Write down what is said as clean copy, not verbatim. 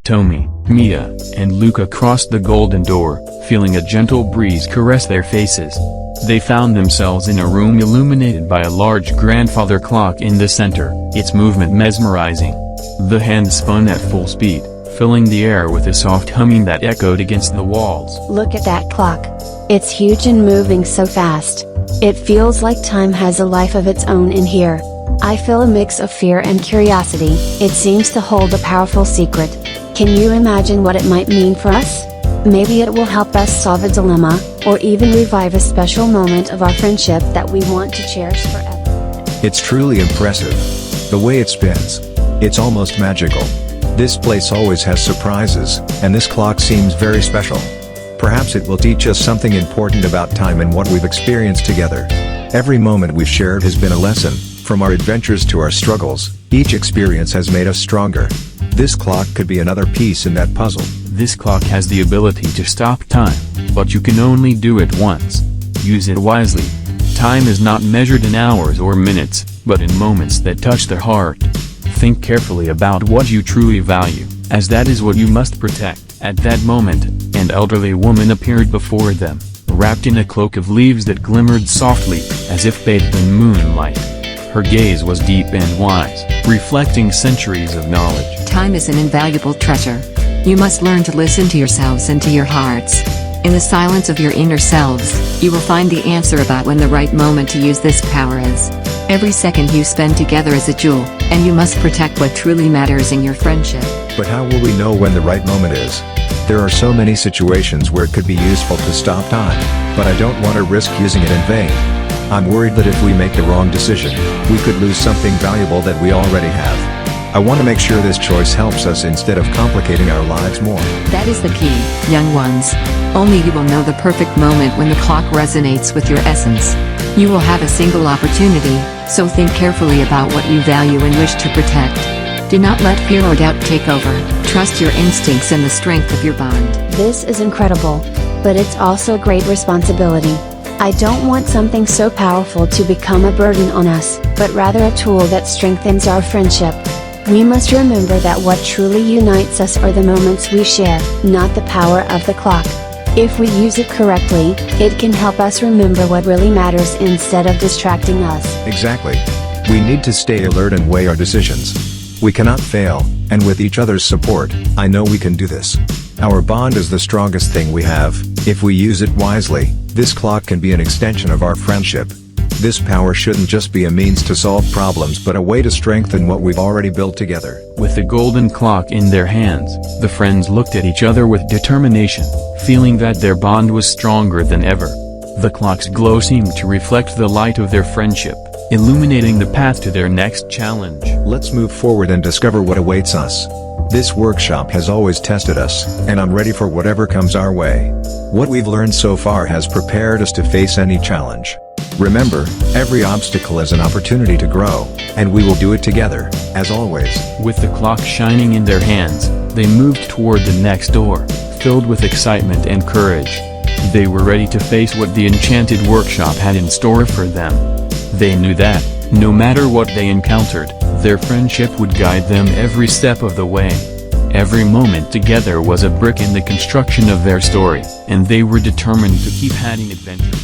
Tomi, Mia, and Luca crossed the golden door, feeling a gentle breeze caress their faces. They found themselves in a room illuminated by a large grandfather clock in the center, its movement mesmerizing. The hands spun at full speed, filling the air with a soft humming that echoed against the walls. Look at that clock. It's huge and moving so fast. It feels like time has a life of its own in here. I feel a mix of fear and curiosity. It seems to hold a powerful secret. Can you imagine what it might mean for us? Maybe it will help us solve a dilemma, or even revive a special moment of our friendship that we want to cherish forever. It's truly impressive. The way it spins. It's almost magical. This place always has surprises, and this clock seems very special. Perhaps it will teach us something important about time and what we've experienced together. Every moment we've shared has been a lesson, from our adventures to our struggles. Each experience has made us stronger. This clock could be another piece in that puzzle. This clock has the ability to stop time, but you can only do it once. Use it wisely. Time is not measured in hours or minutes, but in moments that touch the heart. Think carefully about what you truly value, as that is what you must protect. At that moment, an elderly woman appeared before them, wrapped in a cloak of leaves that glimmered softly, as if bathed in moonlight. Her gaze was deep and wise, reflecting centuries of knowledge. Time is an invaluable treasure. You must learn to listen to yourselves and to your hearts. In the silence of your inner selves, you will find the answer about when the right moment to use this power is. Every second you spend together is a jewel, and you must protect what truly matters in your friendship. But how will we know when the right moment is? There are so many situations where it could be useful to stop time, but I don't want to risk using it in vain. I'm worried that if we make the wrong decision, we could lose something valuable that we already have. I want to make sure this choice helps us instead of complicating our lives more. That is the key, young ones. Only you will know the perfect moment when the clock resonates with your essence. You will have a single opportunity, so think carefully about what you value and wish to protect. Do not let fear or doubt take over. Trust your instincts and the strength of your bond. This is incredible, but it's also a great responsibility. I don't want something so powerful to become a burden on us, but rather a tool that strengthens our friendship. We must remember that what truly unites us are the moments we share, not the power of the clock. If we use it correctly, it can help us remember what really matters instead of distracting us. Exactly. We need to stay alert and weigh our decisions. We cannot fail, and with each other's support, I know we can do this. Our bond is the strongest thing we have. If we use it wisely, this clock can be an extension of our friendship. This power shouldn't just be a means to solve problems but a way to strengthen what we've already built together. With the golden clock in their hands, the friends looked at each other with determination, feeling that their bond was stronger than ever. The clock's glow seemed to reflect the light of their friendship, illuminating the path to their next challenge. Let's move forward and discover what awaits us. This workshop has always tested us, and I'm ready for whatever comes our way. What we've learned so far has prepared us to face any challenge. Remember, every obstacle is an opportunity to grow, and we will do it together, as always. With the clock shining in their hands, they moved toward the next door, filled with excitement and courage. They were ready to face what the Enchanted Workshop had in store for them. They knew that, no matter what they encountered, their friendship would guide them every step of the way. Every moment together was a brick in the construction of their story, and they were determined to keep adding adventure.